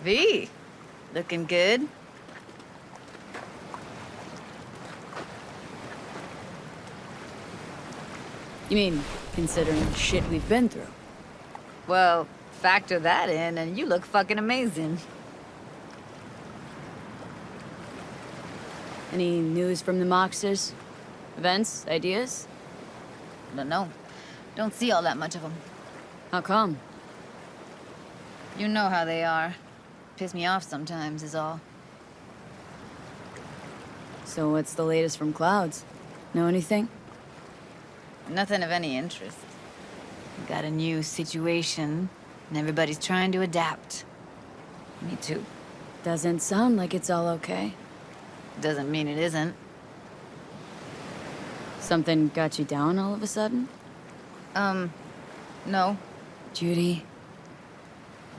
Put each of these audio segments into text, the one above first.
V, looking good. You mean, considering the shit we've been through? Well, factor that in and you look fucking amazing. Any news from the Moxers? Events? Ideas? Don't know. Don't see all that much of them. How come? You know how they are. Piss me off sometimes is all. So what's the latest from Clouds? Know anything? Nothing of any interest. Got a new situation, and everybody's trying to adapt. Me too. Doesn't sound like it's all okay. Doesn't mean it isn't. Something got you down all of a sudden? No. Judy?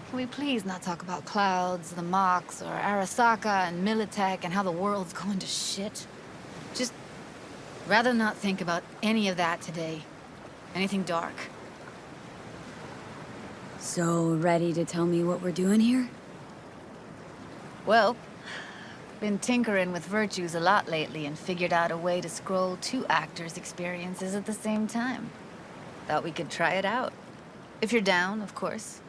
Can we please not talk about Clouds, the Mox, or Arasaka and Militech and how the world's going to shit? Just rather not think about any of that today. Anything dark. So, ready to tell me what we're doing here? Well, been tinkering with virtues a lot lately and figured out a way to scroll two actors' experiences at the same time. Thought we could try it out. If you're down, of course.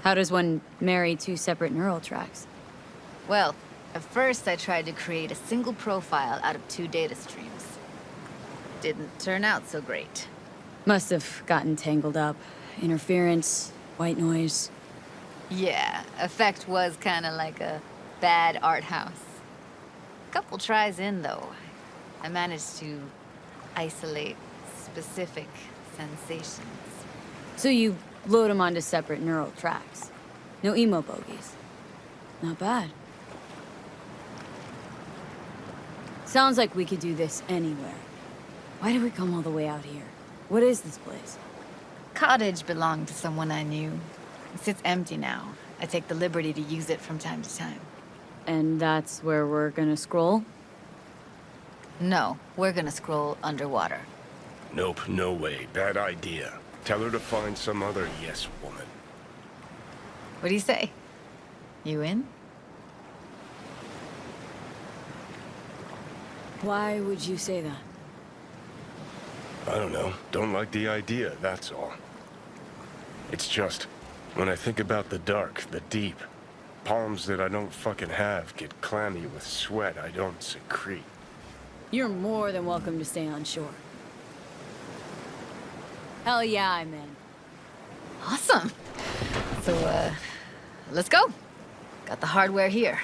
How does one marry two separate neural tracks? Well, at first I tried to create a single profile out of two data streams. Didn't turn out so great. Must have gotten tangled up. Interference, white noise. Yeah, effect was kind of like a bad art house. Couple tries in, though, I managed to isolate specific sensations. So you load them onto separate neural tracks. No emo bogies. Not bad. Sounds like we could do this anywhere. Why did we come all the way out here? What is this place? Cottage belonged to someone I knew. It sits empty now. I take the liberty to use it from time to time. And that's where we're gonna scroll? No, we're gonna scroll underwater. Nope, no way. Bad idea. Tell her to find some other yes woman. What do you say? You in? Why would you say that? I don't know. Don't like the idea, that's all. It's just, when I think about the dark, the deep, palms that I don't fucking have get clammy with sweat I don't secrete. You're more than welcome to stay on shore. Hell yeah, I'm in. Awesome. So, let's go. Got the hardware here.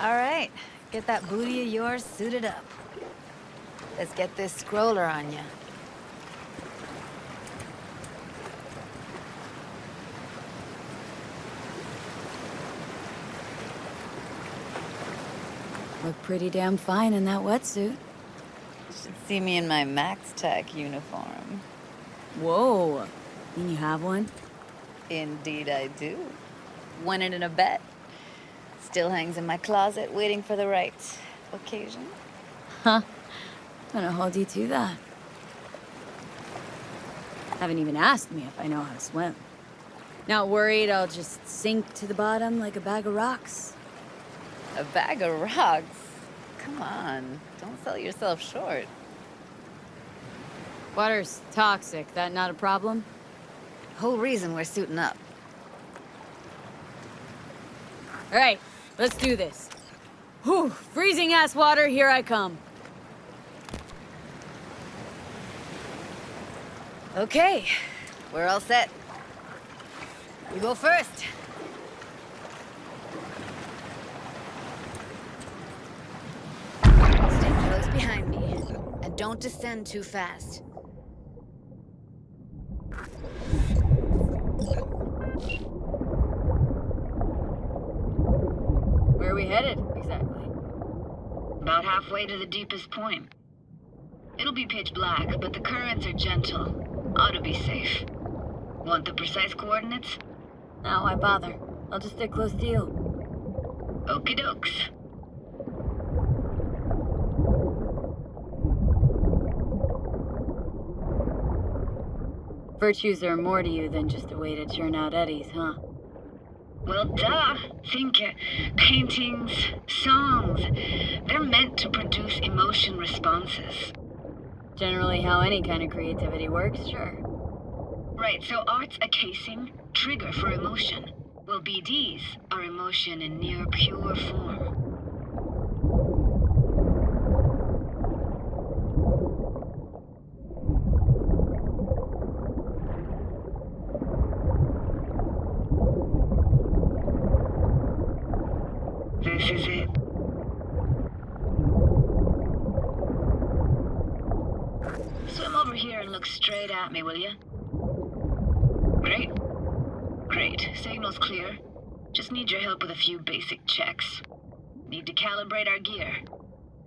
All right, get that booty of yours suited up. Let's get this scroller on ya. Look pretty damn fine in that wetsuit. Should see me in my Max Tech uniform. Whoa. Mean you have one? Indeed I do. Won it in a bet. Still hangs in my closet, waiting for the right occasion. Huh. Gonna hold you to that. Haven't even asked me if I know how to swim. Not worried I'll just sink to the bottom like a bag of rocks? A bag of rocks? Come on, don't sell yourself short. Water's toxic, that not a problem? Whole reason we're suiting up. All right, let's do this. Whew, freezing ass water, here I come. Okay, we're all set. You go first. Stay close behind me, and don't descend too fast. Where are we headed? halfway to the deepest point. It'll be pitch black, but the currents are gentle. Ought to be safe. Want the precise coordinates? No, why bother? I'll just stick close to you. Okie dokes. Virtues are more to you than just a way to churn out eddies, huh? Well, duh. Think paintings, songs. They're meant to produce emotion responses. Generally how any kind of creativity works, sure. Right, so art's a casing, trigger for emotion. Well, BDs are emotion in near pure form. This is it. Swim over here and look straight at me, will you? Great. Great. Signal's clear. Just need your help with a few basic checks. Need to calibrate our gear.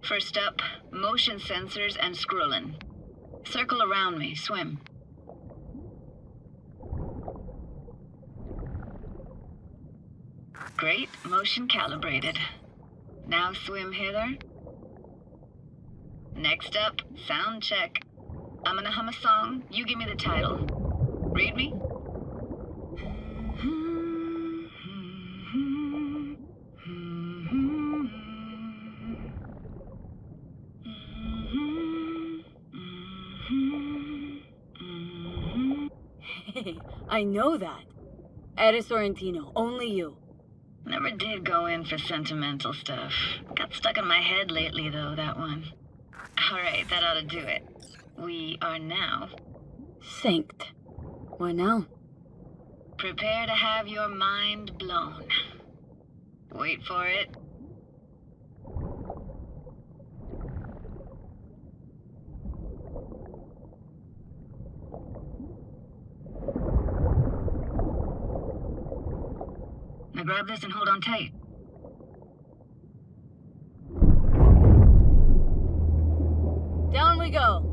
First up, motion sensors and scrolling. Circle around me. Swim. Great. Motion calibrated. Now swim hither. Next up, sound check. I'm gonna hum a song. You give me the title. Read me? I know that. Etta Sorrentino, only you. Never did go in for sentimental stuff. Got stuck in my head lately, though, that one. Alright, that ought to do it. We are now. Synced. What now? Prepare to have your mind blown. Wait for it. Now grab this and hold on tight. Down we go.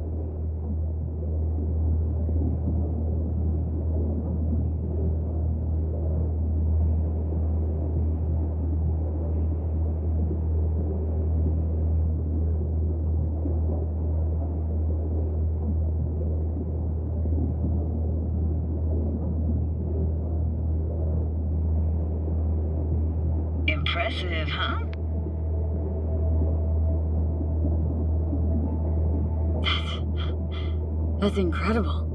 Impressive, huh? That's incredible.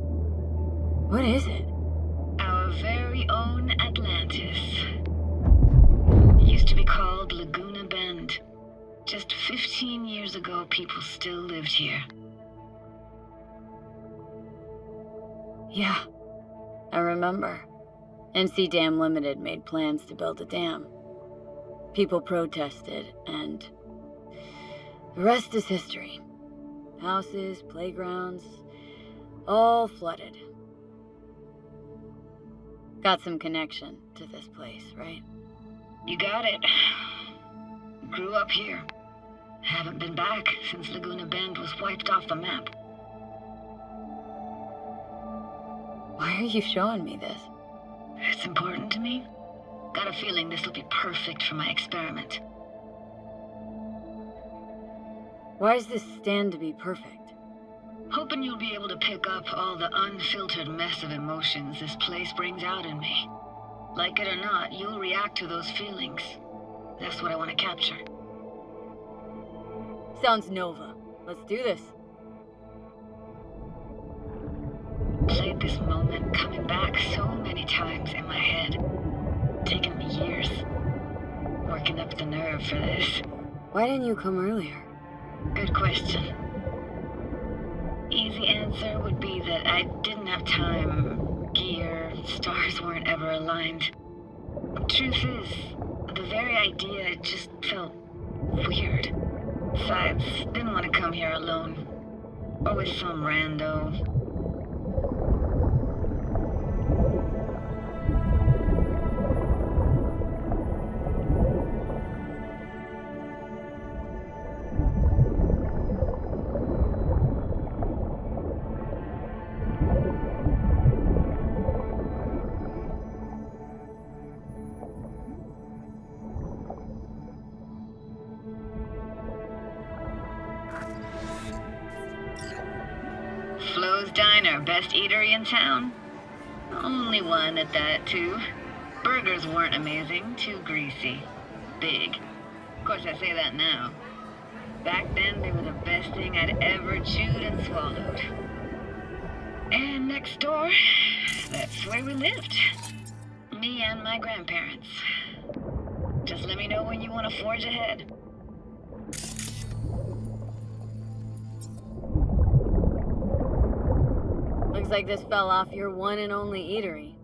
What is it? Our very own Atlantis. Used to be called Laguna Bend. Just 15 years ago, people still lived here. Yeah, I remember. NC Dam Limited made plans to build a dam. People protested, and the rest is history. Houses, playgrounds, all flooded. Got some connection to this place, right? You got it. Grew up here. Haven't been back since Laguna Bend was wiped off the map. Why are you showing me this? It's important to me. Got a feeling this will be perfect for my experiment. Why does this stand to be perfect? Hoping you'll be able to pick up all the unfiltered mess of emotions this place brings out in me. Like it or not, you'll react to those feelings. That's what I want to capture. Sounds Nova. Let's do this. Played this moment coming back so many times in my head. Taken me years. Working up the nerve for this. Why didn't you come earlier? Good question. Easy answer would be that I didn't have time. Gear, stars weren't ever aligned. Truth is, the very idea just felt weird. Besides, didn't want to come here alone. Or with some rando. best eatery in town? Only one at that, too. Burgers weren't amazing, too greasy. Big. Of course, I say that now. Back then, they were the best thing I'd ever chewed and swallowed. And next door, that's where we lived. Me and my grandparents. Just let me know when you want to forge ahead. Looks like this fell off your one and only eatery.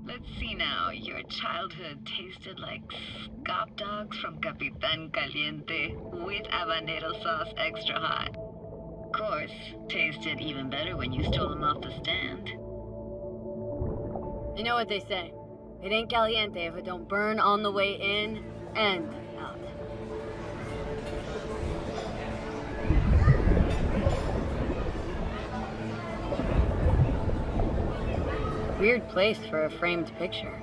Let's see now. Your childhood tasted like scop dogs from Capitan Caliente with habanero sauce extra hot. Of course, tasted even better when you stole them off the stand. You know what they say. It ain't caliente if it don't burn on the way in and out. Weird place for a framed picture.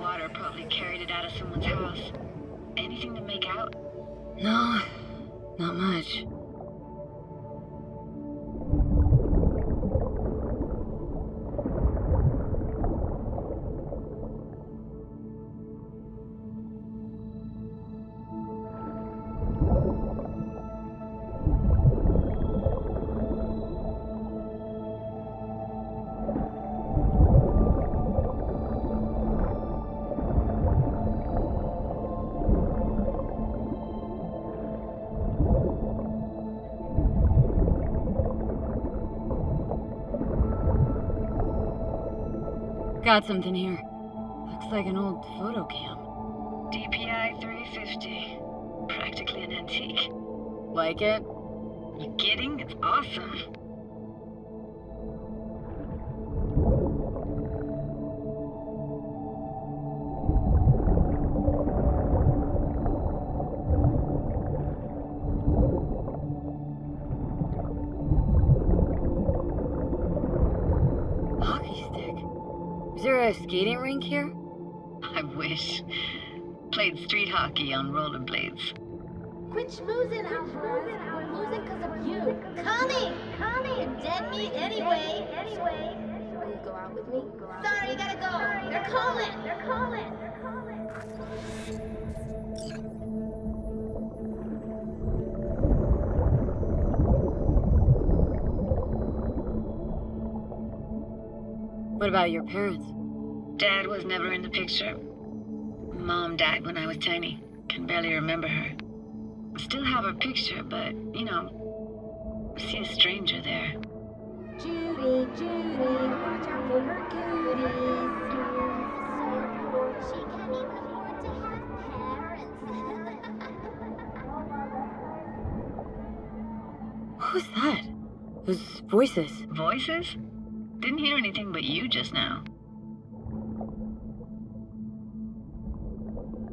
Water probably carried it out of someone's house. Anything to make out? No, not much. Got something here. Looks like an old photo cam. DPI 350. Practically an antique. Like it? You kidding? It's awesome. Hockey stick. Is there a skating rink here? I wish. Played street hockey on rollerblades. Quit schmoozing, Alvarez. We're losing because of you. Coming! You're dead meat anyway. Will you go out with me? Sorry, you gotta go. They're calling. What about your parents? Dad was never in the picture. Mom died when I was tiny. Can barely remember her. Still have her picture, but, you know, I see a stranger there. Judy, watch out for her cuties. She can't even afford to have parents. What was that? Those voices. Voices? Didn't hear anything but you just now.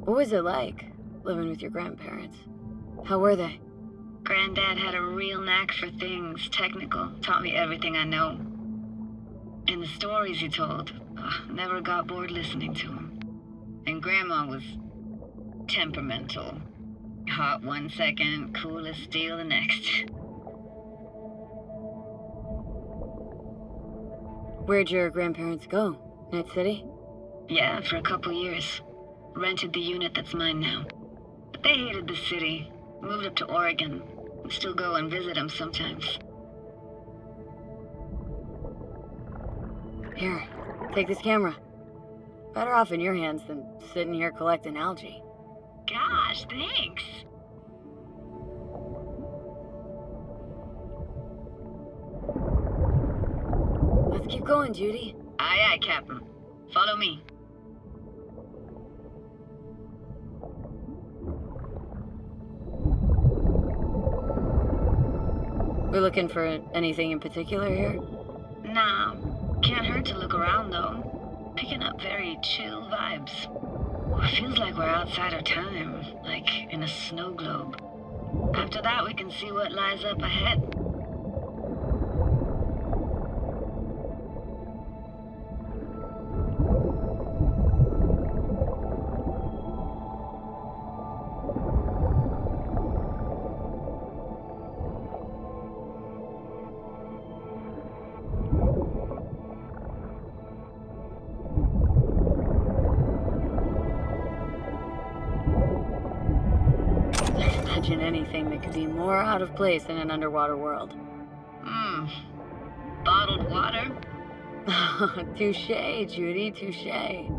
What was it like, living with your grandparents? How were they? Granddad had a real knack for things technical, taught me everything I know. And the stories he told, never got bored listening to him. And Grandma was temperamental. Hot one second, cool as steel the next. Where'd your grandparents go? Night City? Yeah, for a couple years. Rented the unit that's mine now. But they hated the city. Moved up to Oregon. Still go and visit them sometimes. Here, take this camera. Better off in your hands than sitting here collecting algae. Gosh, thanks. Let's keep going, Judy. Aye, aye, Captain. Follow me. We're looking for anything in particular here? Nah, can't hurt to look around though. Picking up very chill vibes. Feels like we're outside our time, like in a snow globe. After that, we can see what lies up ahead. imagine anything that could be more out of place in an underwater world. Bottled water? Touché, Judy, touché.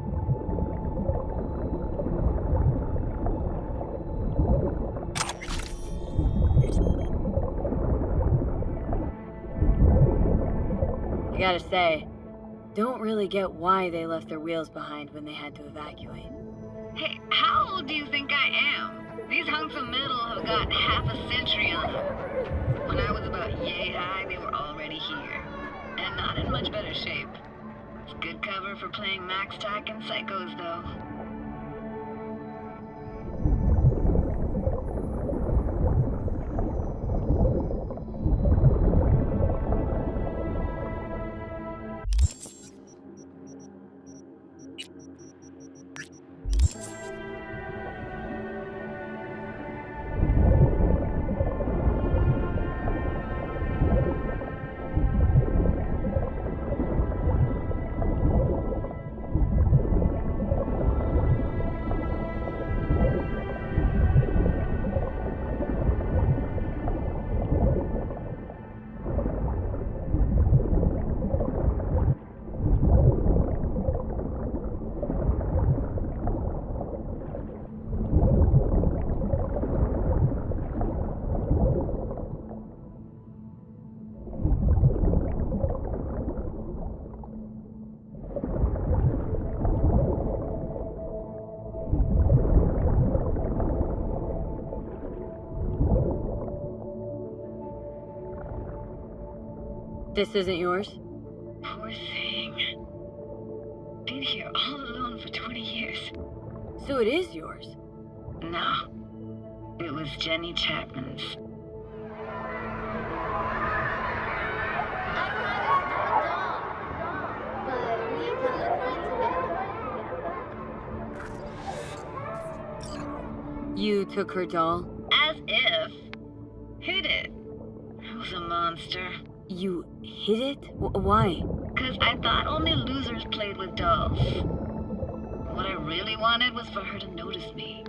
I gotta say, don't really get why they left their wheels behind when they had to evacuate. Hey, how old do you think I am? These hunks of metal have got half a century on them. When I was about yay high, they were already here. And not in much better shape. It's good cover for playing Max Tack and Psychos, though. This isn't yours? Poor thing. Been here all alone for 20 years. So it is yours. No. It was Jenny Chapman's. You took her doll? As if. Hid it. I was a monster. You hid it? Why? 'Cause I thought only losers played with dolls. What I really wanted was for her to notice me.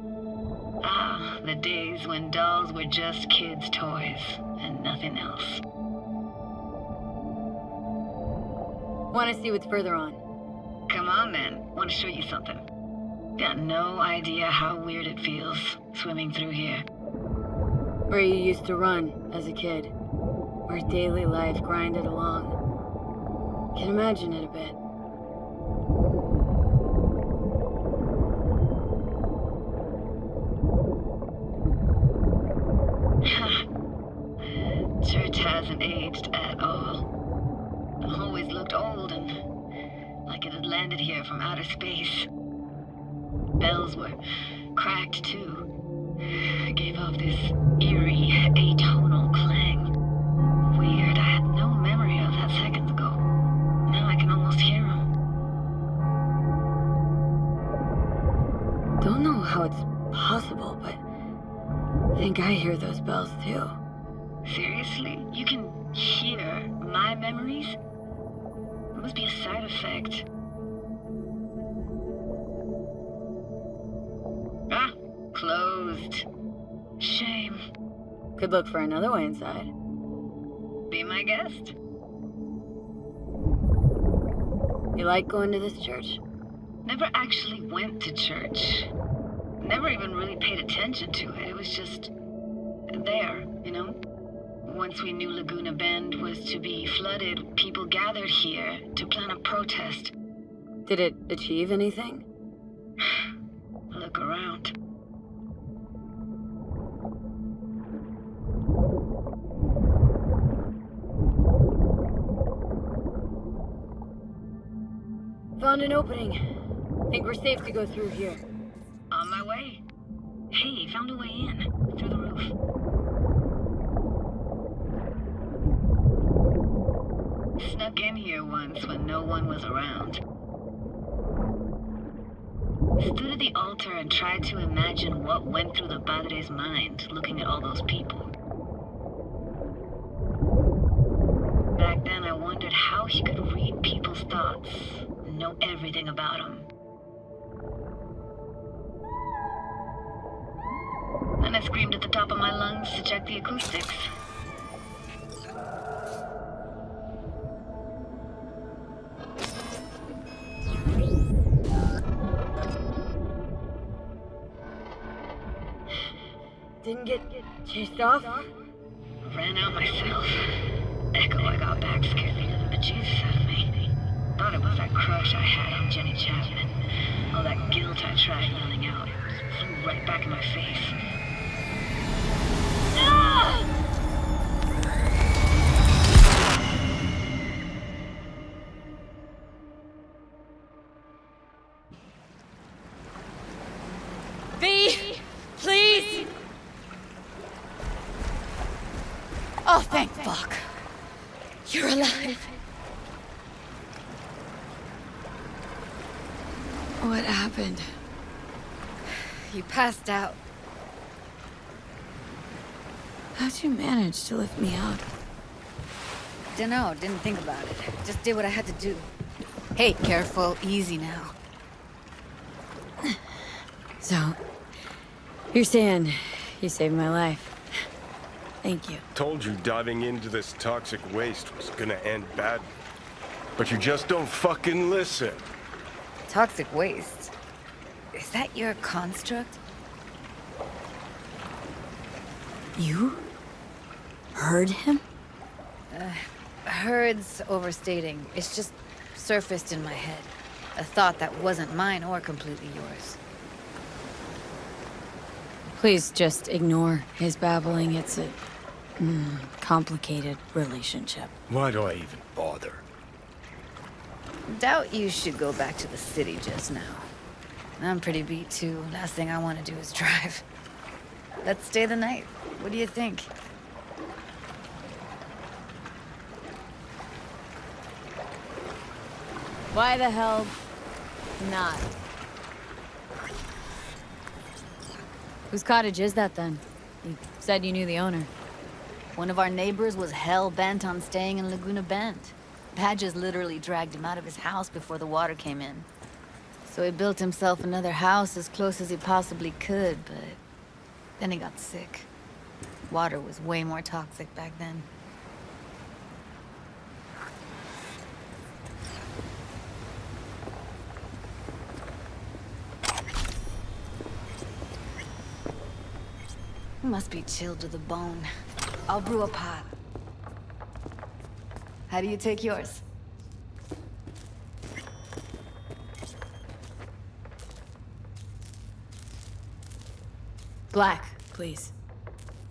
Ah, the days when dolls were just kids' toys and nothing else. Want to see what's further on? Come on then, want to show you something. Got no idea how weird it feels swimming through here. Where you used to run as a kid. Where daily life grinded along. Can imagine it a bit. Church hasn't aged at all. Always looked old and like it had landed here from outer space. Bells were cracked too. Gave off this eerie, atonal clang. Weird, I had no memory of that seconds ago. Now I can almost hear them. Don't know how it's possible, but I think I hear those bells too. Seriously? You can hear my memories? It must be a side effect. Ah, closed. Shame. Could look for another way inside. Be my guest. You like going to this church? Never actually went to church. Never even really paid attention to it. It was just there, you know? Once we knew Laguna Bend was to be flooded, people gathered here to plan a protest. Did it achieve anything? Look around. Found an opening. Think we're safe to go through here. On my way. Hey, found a way in. Through the roof. Snuck in here once when no one was around. Stood at the altar and tried to imagine what went through the padre's mind looking at all those people. Back then I wondered how he could read people's thoughts and know everything about them. Then I screamed at the top of my lungs to check the acoustics. Didn't get chased off? Ran out myself. Echo I got back scared the living bejesus out of me. Thought it was that crush I had on Jenny Chapman. All that guilt I tried yelling out flew right back in my face. Ah! V! Please! Oh, thank fuck. You're alive. What happened? You passed out. How'd you manage to lift me up? Dunno, didn't think about it. Just did what I had to do. Hey, careful, easy now. So, you're saying you saved my life. Thank you. Told you diving into this toxic waste was gonna end badly. But you just don't fucking listen. Toxic waste? Is that your construct? You? Heard him? Heard's overstating. It's just surfaced in my head. A thought that wasn't mine or completely yours. Please just ignore his babbling. It's a complicated relationship. Why do I even bother? Doubt you should go back to the city just now. I'm pretty beat too. Last thing I want to do is drive. Let's stay the night. What do you think? Why the hell not? Whose cottage is that then? You said you knew the owner. One of our neighbors was hell-bent on staying in Laguna Bend. Badges literally dragged him out of his house before the water came in. So he built himself another house as close as he possibly could, but then he got sick. Water was way more toxic back then. Must be chilled to the bone. I'll brew a pot. How do you take yours? Black, please.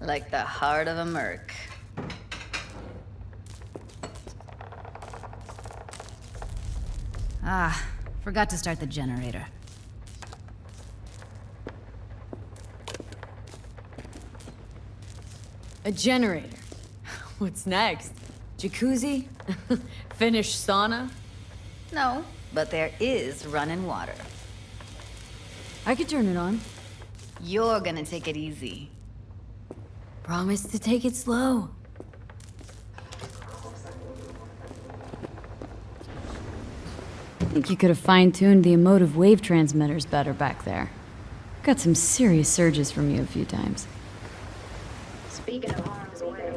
Like the heart of a merc. Ah, forgot to start the generator. A generator. What's next? Jacuzzi? Finnish sauna? No, but there is running water. I could turn it on. You're gonna take it easy. Promise to take it slow. Think you could have fine-tuned the emotive wave transmitters better back there. Got some serious surges from you a few times. Speaking of harm's way,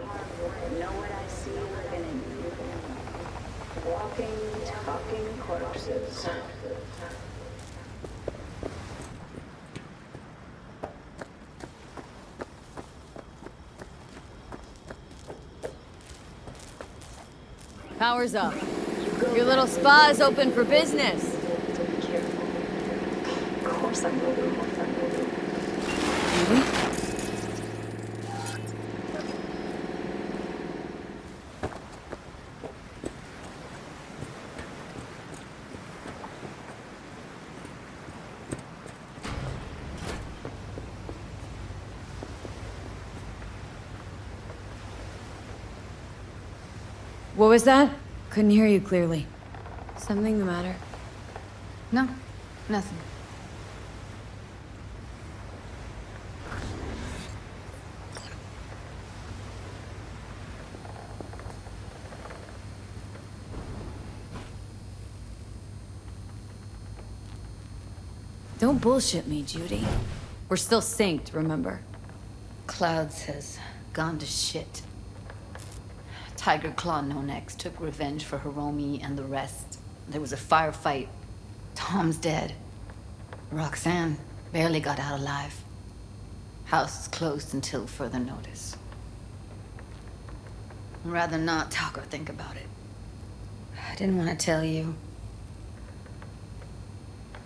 know what I see living in you? Walking, talking corpses. Power's up. Your little spa is open for business. So be careful. Of course I will. Really? What was that? Couldn't hear you clearly. Something the matter? No, nothing. Don't bullshit me, Judy. We're still synced, remember? Clouds has gone to shit. Tiger Claw No Necks took revenge for Hiromi and the rest. There was a firefight. Tom's dead. Roxanne barely got out alive. House is closed until further notice. I'd rather not talk or think about it. I didn't want to tell you.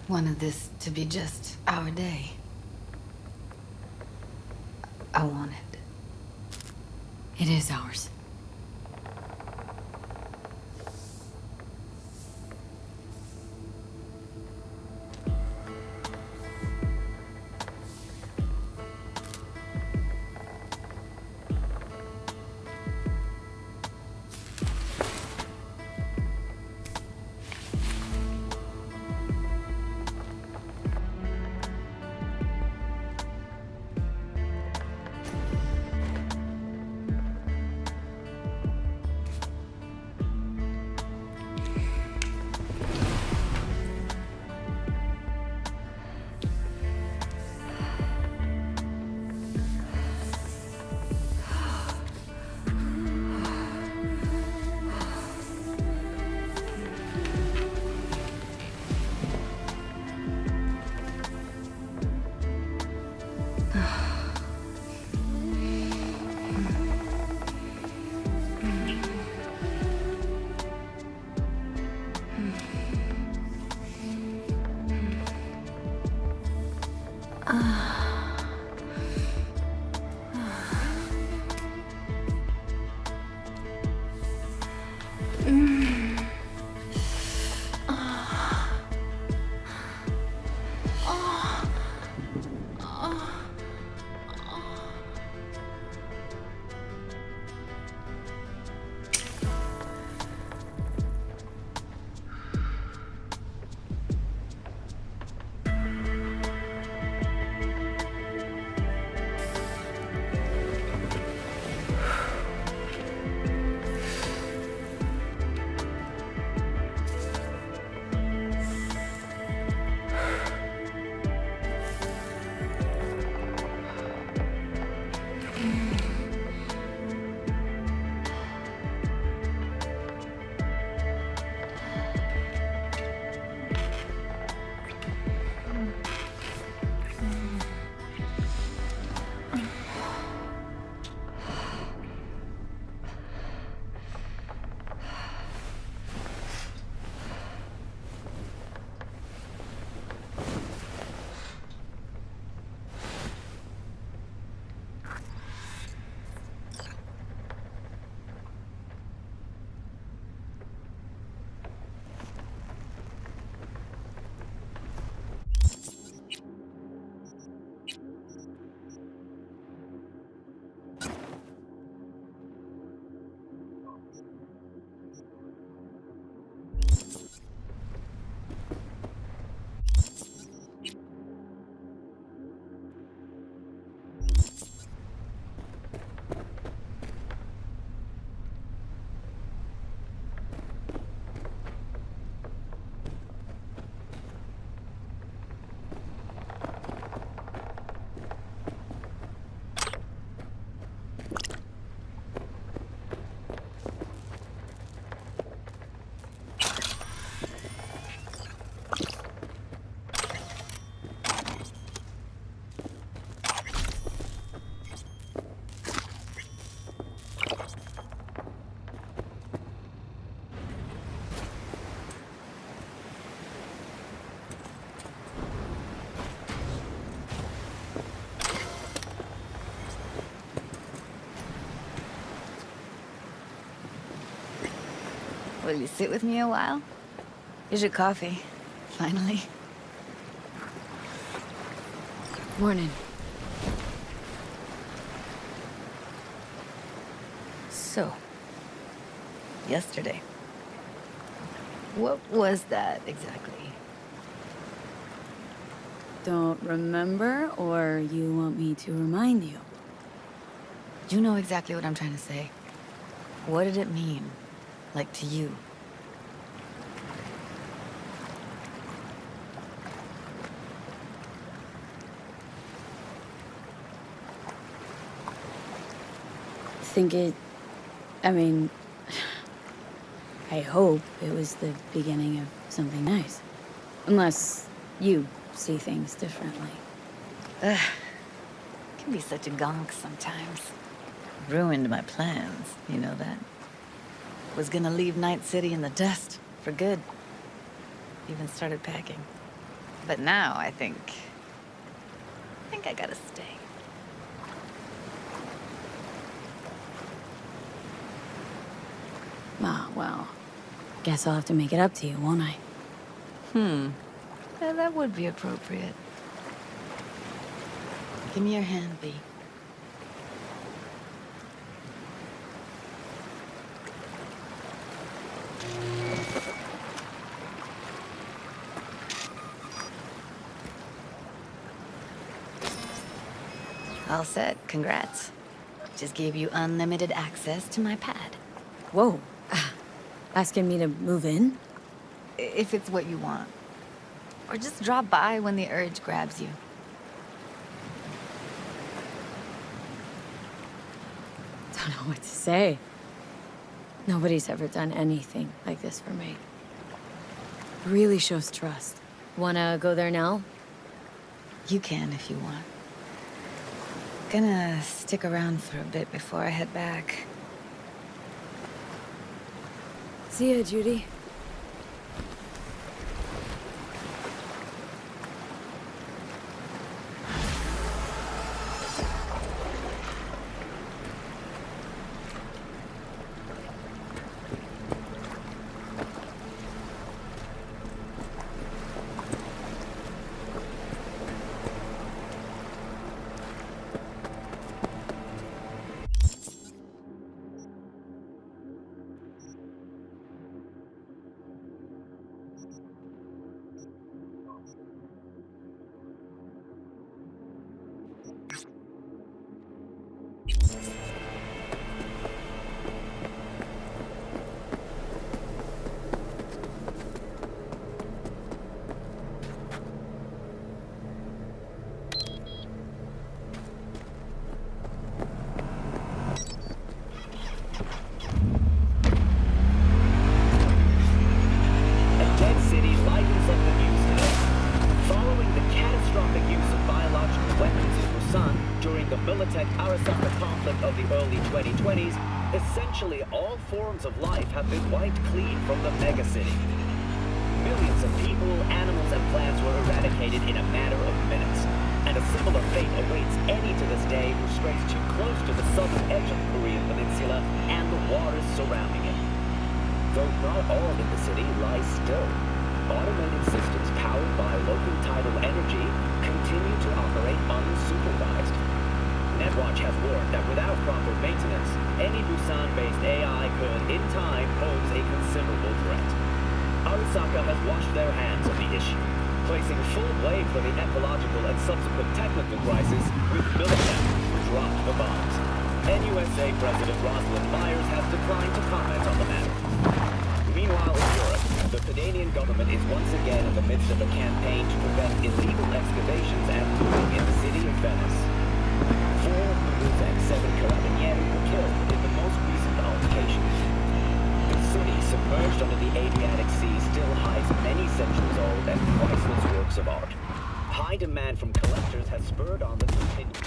Wanted this to be just our day. I want it. It is ours. Will you sit with me a while? Here's your coffee. Finally. Morning. So, yesterday. What was that exactly? Don't remember, or you want me to remind you? You know exactly what I'm trying to say. What did it mean? Like to you? think it... I mean... I hope it was the beginning of something nice. Unless you see things differently. Ugh. Can be such a gonk sometimes. Ruined my plans, you know that? Was gonna leave Night City in the dust for good. Even started packing. But now I think I gotta stay. Ah, well, guess I'll have to make it up to you, won't I? Yeah, that would be appropriate. Give me your hand, B. All set. Congrats. Just gave you unlimited access to my pad. Whoa. Asking me to move in? If it's what you want. Or just drop by when the urge grabs you. Don't know what to say. Nobody's ever done anything like this for me. Really shows trust. Wanna go there now? You can if you want. Gonna stick around for a bit before I head back. See ya, Judy. Arasaka conflict of the early 2020s, essentially all forms of life have been wiped clean from the megacity. Millions of people, animals, and plants were eradicated in a matter of minutes, and a similar fate awaits any to this day who strays too close to the southern edge of the Korean peninsula and the waters surrounding it. Though not all in the city lie still, automated systems powered by local tidal energy continue to operate unsupervised. Netwatch has warned that without proper maintenance, any Busan-based AI could, in time, pose a considerable threat. Arasaka has washed their hands of the issue, placing full blame for the ecological and subsequent technical crisis with Militech, who dropped the bombs. NUSA President Rosalind Myers has declined to comment on the matter. Meanwhile, in Europe, the Canadian government is once again in the midst of a campaign to prevent illegal excavations and looting in the city of Venice. 4 Hoods and 7 Carabinieri were killed in the most recent altercation. The city, submerged under the Adriatic Sea, still hides many centuries-old and priceless works of art. High demand from collectors has spurred on the continued...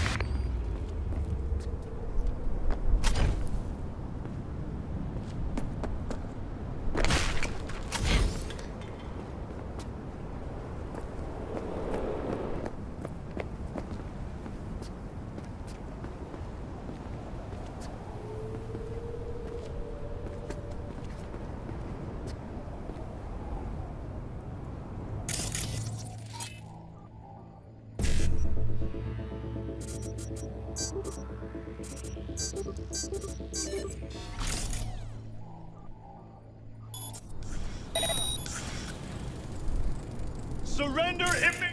Surrender immediately!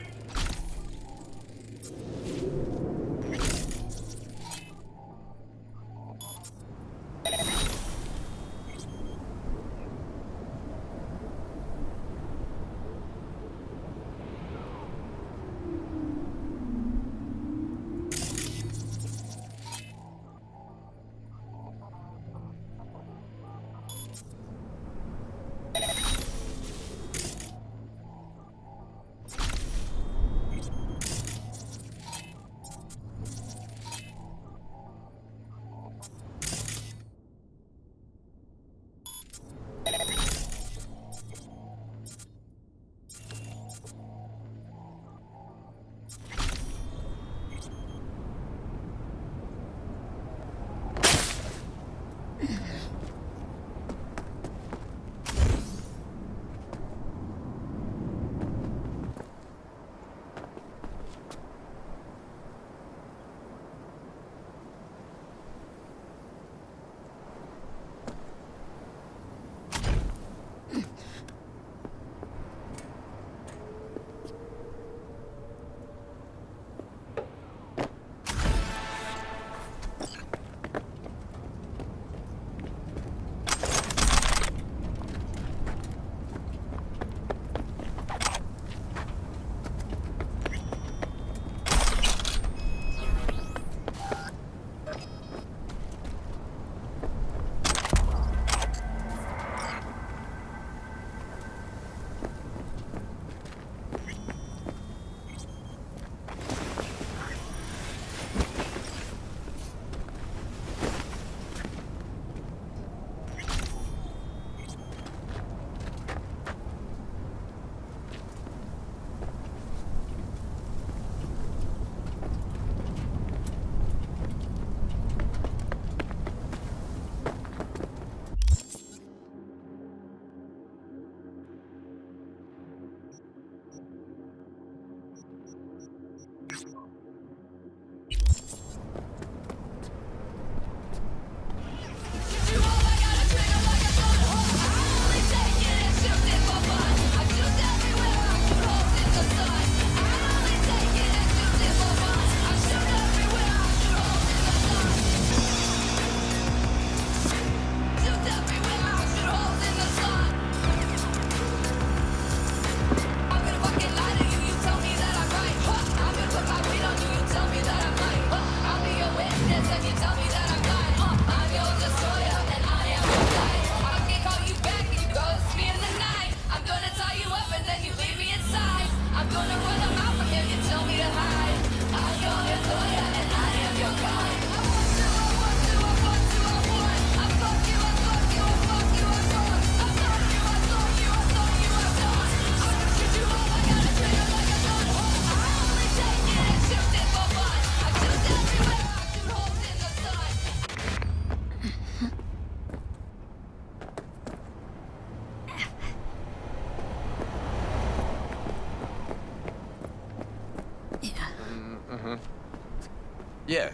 Yeah,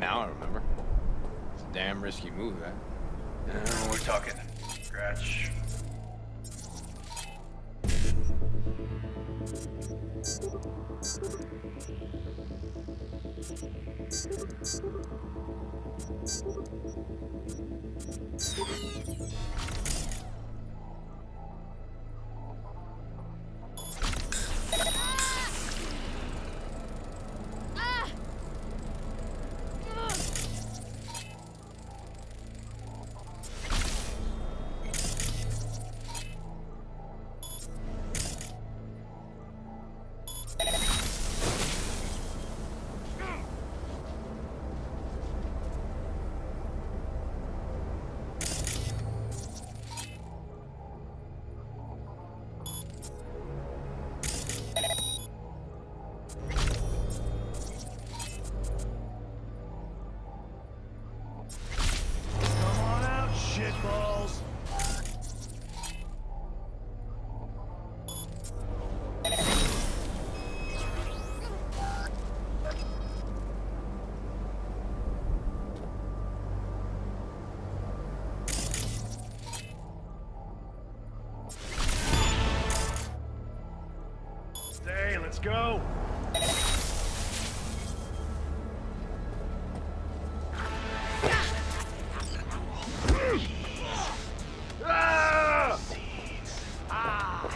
now I remember. It's a damn risky move, eh? We're talking scratch. Come on out, shitballs. Stay, let's go. Ah! Ah!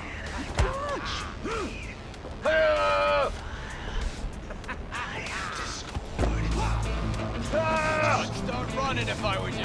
Ah! Start running if I was you.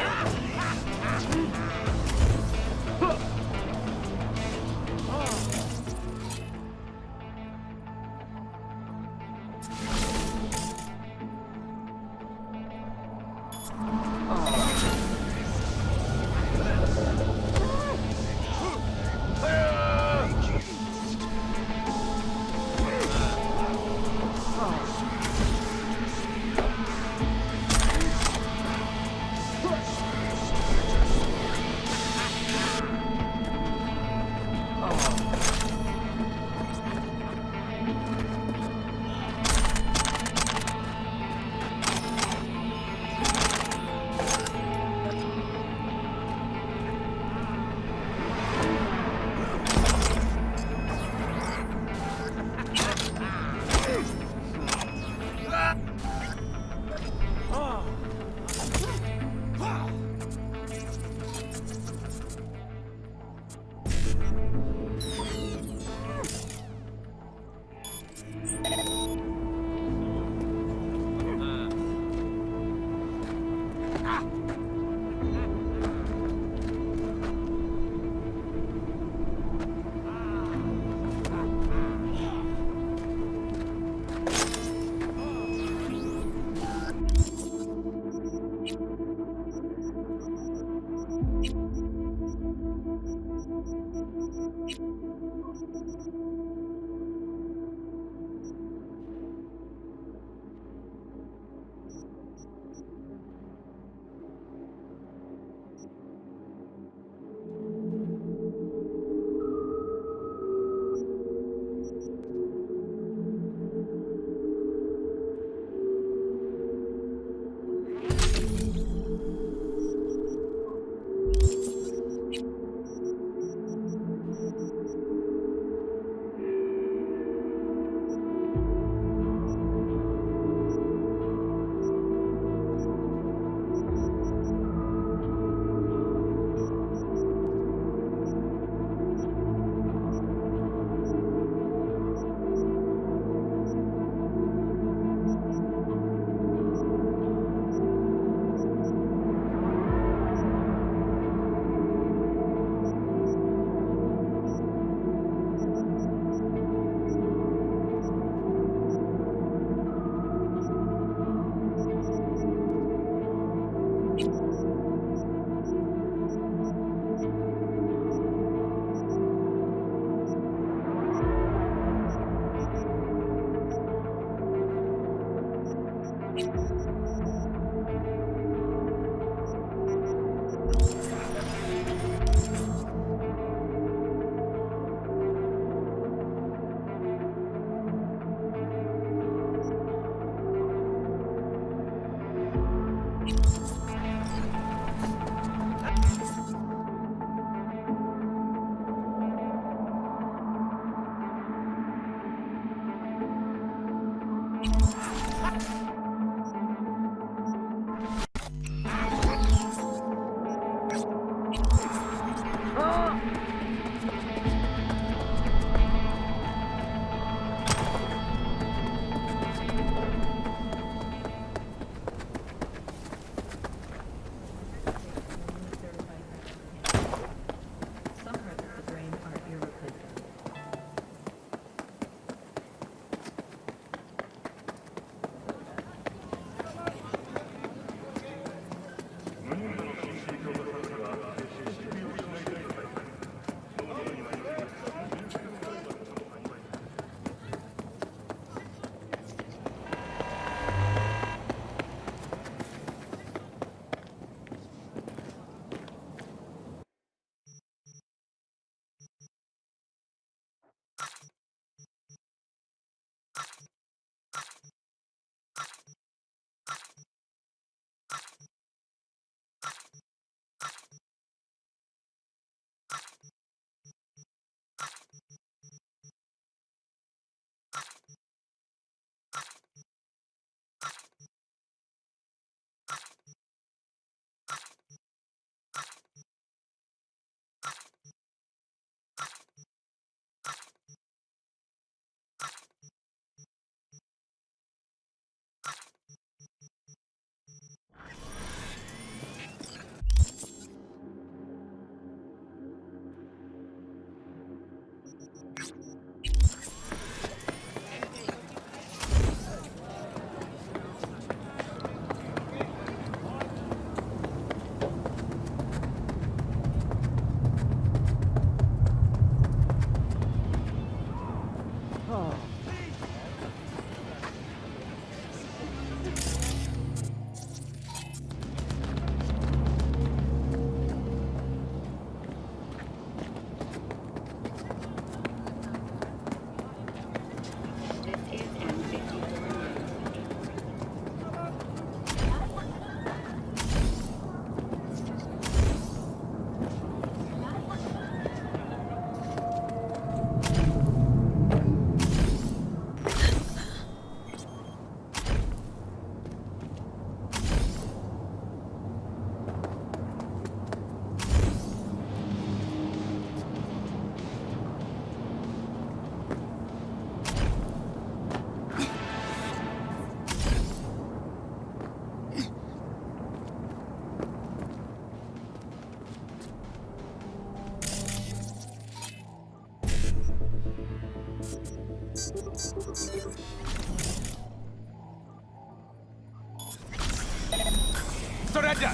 Surrender!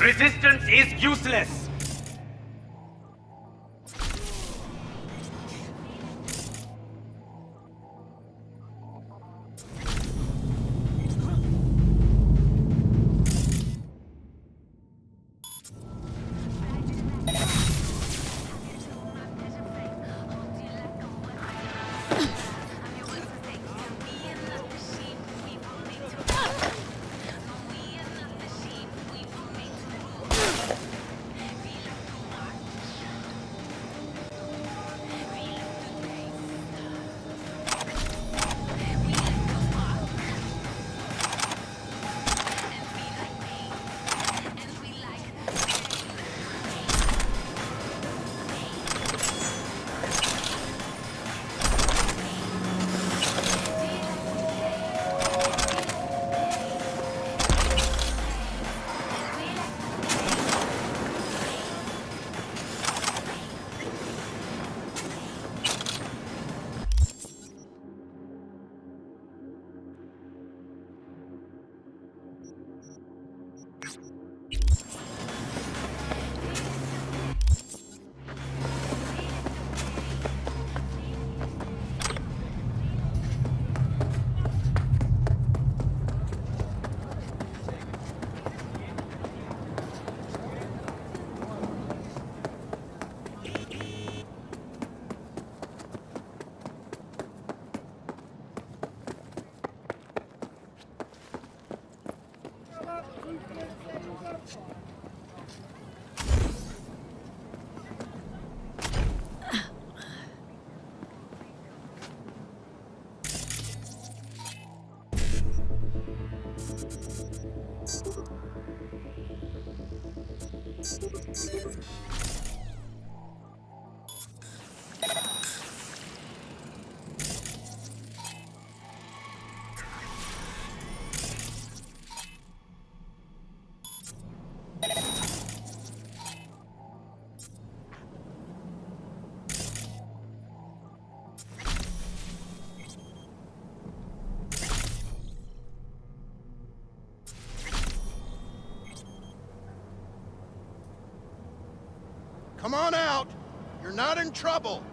Resistance is useless! Come on out! You're not in trouble!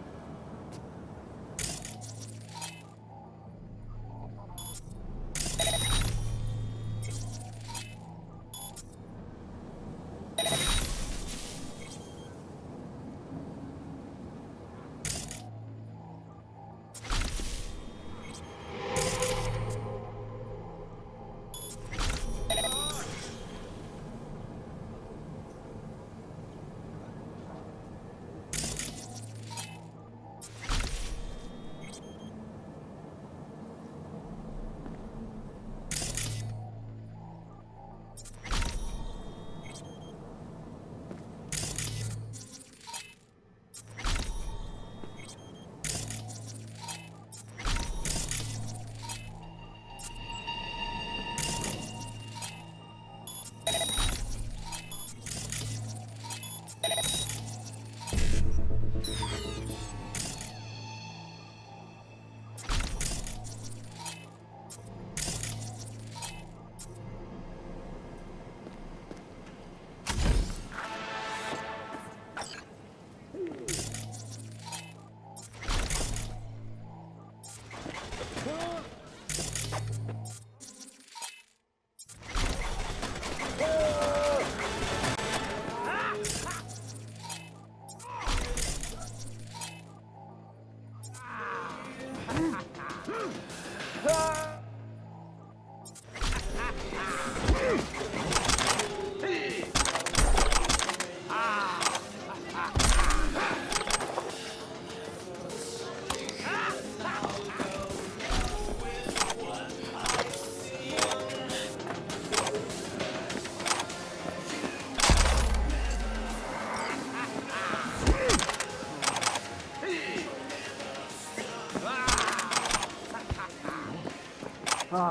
Hey,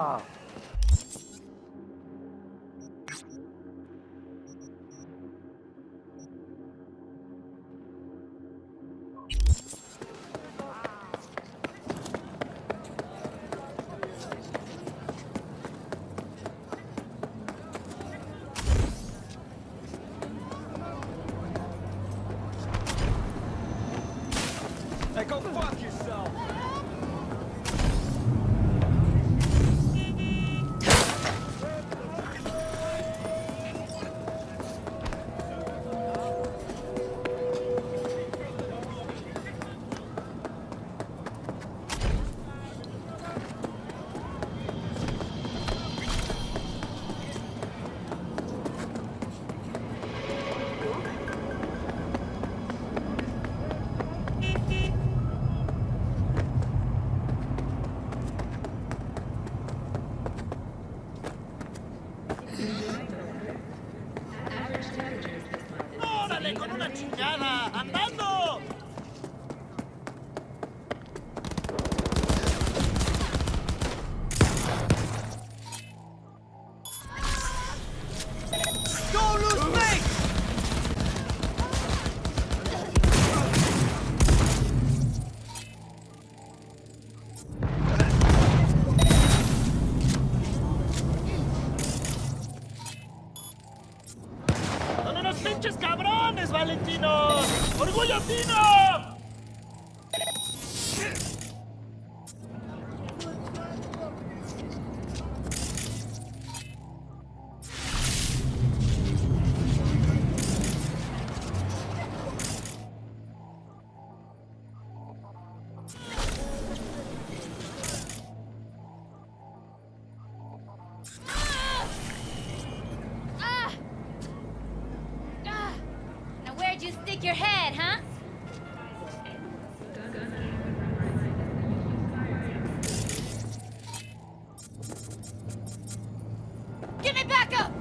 go fuck yourself! ¡Órale, con una chingada! ¡Andando! Don't lose faith! ¡Son unos pinches cabrones, Valentino! ¡Orgullo Tino! Now where'd you stick your head, huh? Give me back up!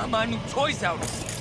my new toys out.